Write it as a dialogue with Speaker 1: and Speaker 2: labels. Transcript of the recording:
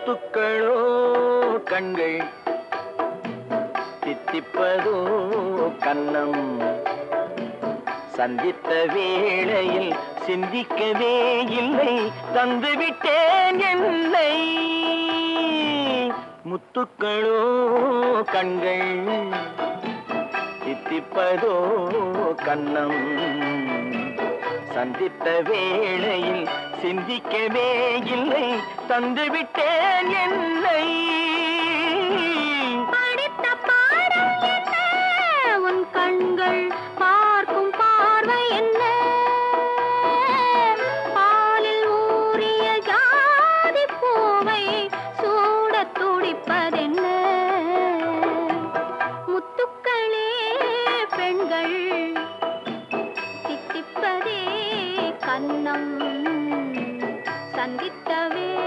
Speaker 1: முத்துக்களோ கண்கள் தித்திப்பதோ கன்னம் சந்தித்த வேளையில் சிந்திக்கவே இல்லை தந்துவிட்டேன் என்னை முத்துக்களோ கண்கள் தித்திப்பதோ கன்னம் சந்தித்த வேளையில் சிந்திக்கவே இல்லை தந்துவிட்டேன் என்னை